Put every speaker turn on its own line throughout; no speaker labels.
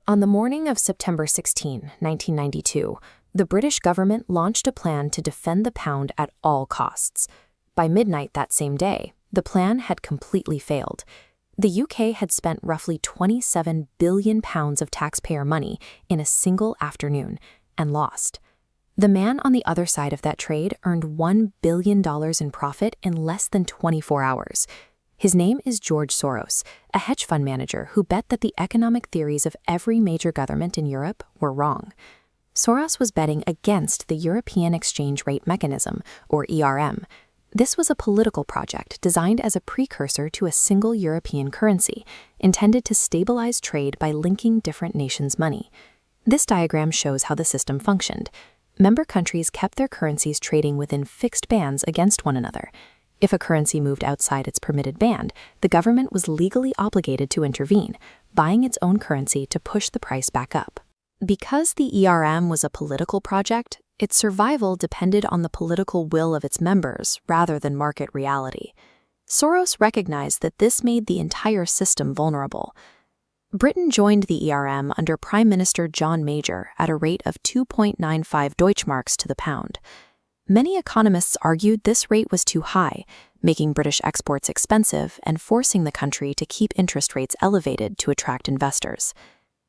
On the morning of September 16, 1992, the British government launched a plan to defend the pound at all costs. By midnight that same day, the plan had completely failed. The UK had spent roughly £27 billion of taxpayer money in a single afternoon and lost. The man on the other side of that trade earned $1 billion in profit in less than 24 hours. His name is George Soros, a hedge fund manager who bet that the economic theories of every major government in Europe were wrong. Soros was betting against the European Exchange Rate Mechanism, or ERM. This was a political project designed as a precursor to a single European currency, intended to stabilize trade by linking different nations' money. This diagram shows how the system functioned. Member countries kept their currencies trading within fixed bands against one another. If a currency moved outside its permitted band, the government was legally obligated to intervene, buying its own currency to push the price back up. Because the ERM was a political project, its survival depended on the political will of its members rather than market reality. Soros recognized that this made the entire system vulnerable. Britain joined the ERM under Prime Minister John Major at a rate of 2.95 Deutschmarks to the pound. Many economists argued this rate was too high, making British exports expensive and forcing the country to keep interest rates elevated to attract investors.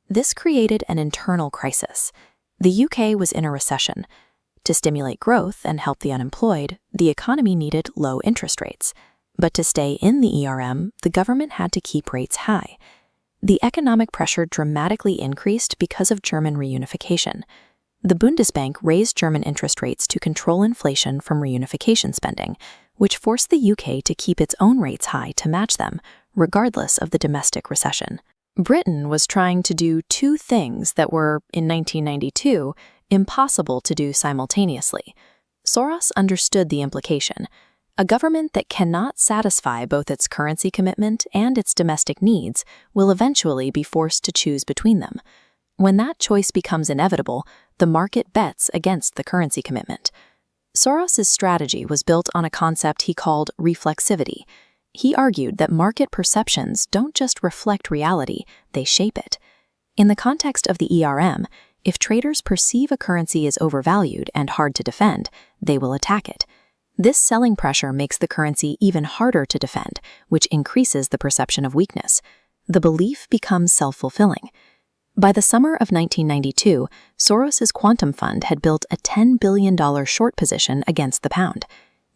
This created an internal crisis. The UK was in a recession. To stimulate growth and help the unemployed, the economy needed low interest rates. But to stay in the ERM, the government had to keep rates high. The economic pressure dramatically increased because of German reunification. The Bundesbank raised German interest rates to control inflation from reunification spending, which forced the UK to keep its own rates high to match them, regardless of the domestic recession. Britain was trying to do two things that were, in 1992, impossible to do simultaneously. Soros understood the implication. A government that cannot satisfy both its currency commitment and its domestic needs will eventually be forced to choose between them. When that choice becomes inevitable, the market bets against the currency commitment. Soros's strategy was built on a concept he called reflexivity. He argued that market perceptions don't just reflect reality, they shape it. In the context of the ERM, if traders perceive a currency as overvalued and hard to defend, they will attack it. This selling pressure makes the currency even harder to defend, which increases the perception of weakness. The belief becomes self-fulfilling. By the summer of 1992, Soros's quantum fund had built a $10 billion short position against the pound.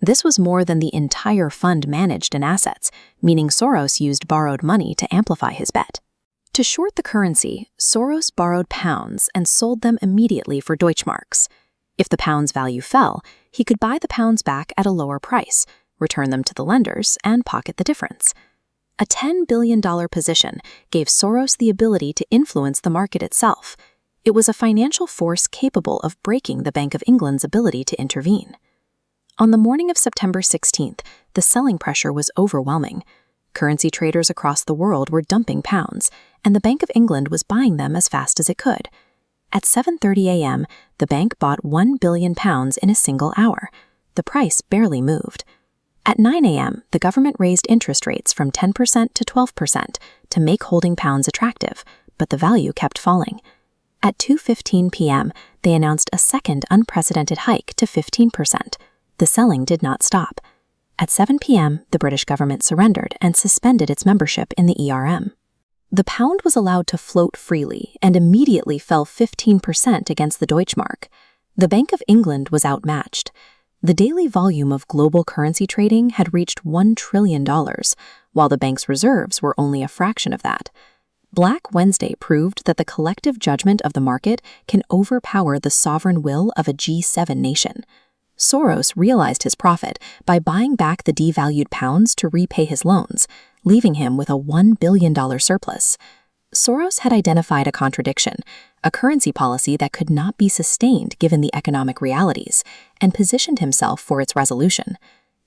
This was more than the entire fund managed in assets, meaning Soros used borrowed money to amplify his bet. To short the currency, Soros borrowed pounds and sold them immediately for Deutschmarks. If the pound's value fell, he could buy the pounds back at a lower price, return them to the lenders, and pocket the difference. A $10 billion position gave Soros the ability to influence the market itself. It was a financial force capable of breaking the Bank of England's ability to intervene. On the morning of September 16th, the selling pressure was overwhelming. Currency traders across the world were dumping pounds, and the Bank of England was buying them as fast as it could. At 7:30 a.m., the bank bought £1 billion in a single hour. The price barely moved. At 9 a.m., the government raised interest rates from 10% to 12% to make holding pounds attractive, but the value kept falling. At 2:15 p.m., they announced a second unprecedented hike to 15%. The selling did not stop. At 7 p.m., the British government surrendered and suspended its membership in the ERM. The pound was allowed to float freely and immediately fell 15% against the Deutschmark. The Bank of England was outmatched. The daily volume of global currency trading had reached $1 trillion, while the bank's reserves were only a fraction of that. Black Wednesday proved that the collective judgment of the market can overpower the sovereign will of a G7 nation. Soros realized his profit by buying back the devalued pounds to repay his loans, leaving him with a $1 billion surplus. Soros had identified a contradiction, a currency policy that could not be sustained given the economic realities, and positioned himself for its resolution.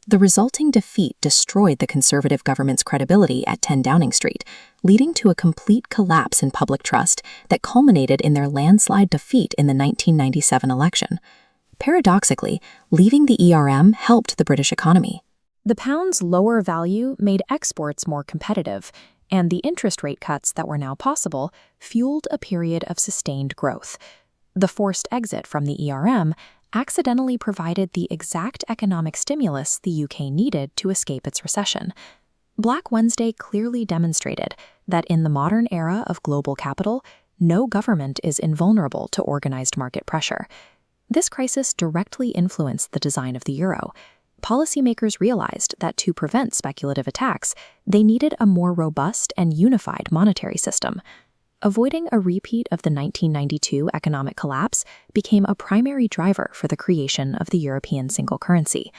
The resulting defeat destroyed the Conservative government's credibility at 10 Downing Street, leading to a complete collapse in public trust that culminated in their landslide defeat in the 1997 election. Paradoxically, leaving the ERM helped the British economy. The pound's lower value made exports more competitive, and the interest rate cuts that were now possible fueled a period of sustained growth. The forced exit from the ERM accidentally provided the exact economic stimulus the UK needed to escape its recession. Black Wednesday clearly demonstrated that in the modern era of global capital, no government is invulnerable to organized market pressure. This crisis directly influenced the design of the euro. Policymakers realized that to prevent speculative attacks, they needed a more robust and unified monetary system. Avoiding a repeat of the 1992 economic collapse became a primary driver for the creation of the European single currency.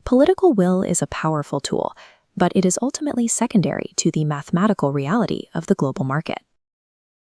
Political will is a powerful tool, but it is ultimately secondary to the mathematical reality of the global market.